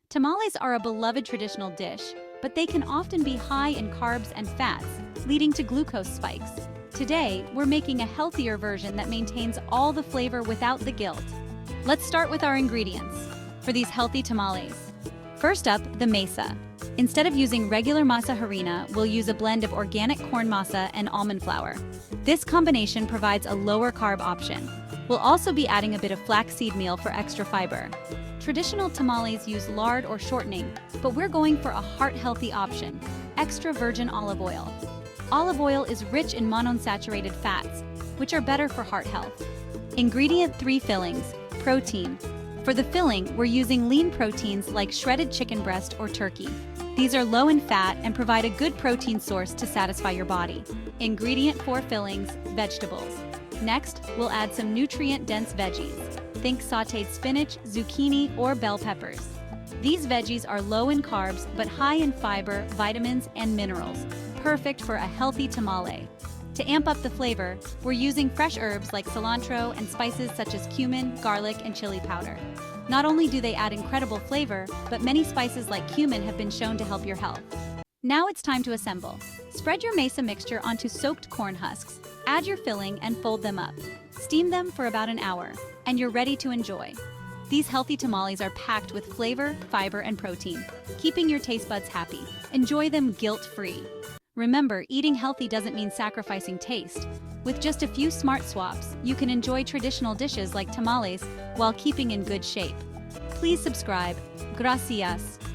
Tamales are a beloved traditional dish, but they can often be high in carbs and fats, leading to glucose spikes. Today, we're making a healthier version that maintains all the flavor without the guilt. Let's start with our ingredients for these healthy tamales. First up, the masa. Instead of using regular masa harina, we'll use a blend of organic corn masa and almond flour. This combination provides a lower carb option. We'll also be adding a bit of flaxseed meal for extra fiber. Traditional tamales use lard or shortening, but we're going for a heart-healthy option: extra virgin olive oil. Olive oil is rich in monounsaturated fats, which are better for heart health. Ingredient 3: fillings. Protein. For the filling, we're using lean proteins like shredded chicken breast or turkey. These are low in fat and provide a good protein source to satisfy your body. Ingredient 4: fillings. Vegetables. Next, we'll add some nutrient-dense veggies. Think sautéed spinach, zucchini, or bell peppers. These veggies are low in carbs but high in fiber, vitamins, and minerals, perfect for a healthy tamale. To amp up the flavor, we're using fresh herbs like cilantro and spices such as cumin, garlic, and chili powder. Not only do they add incredible flavor, but many spices like cumin have been shown to help your health. Now it's time to assemble. Spread your masa mixture onto soaked corn husks. Add your filling and fold them up. Steam them for about an hour, and you're ready to enjoy. These healthy tamales are packed with flavor, fiber, and protein, keeping your taste buds happy. Enjoy them guilt-free. Remember, eating healthy doesn't mean sacrificing taste. With just a few smart swaps, you can enjoy traditional dishes like tamales while keeping in good shape. Please subscribe. Gracias.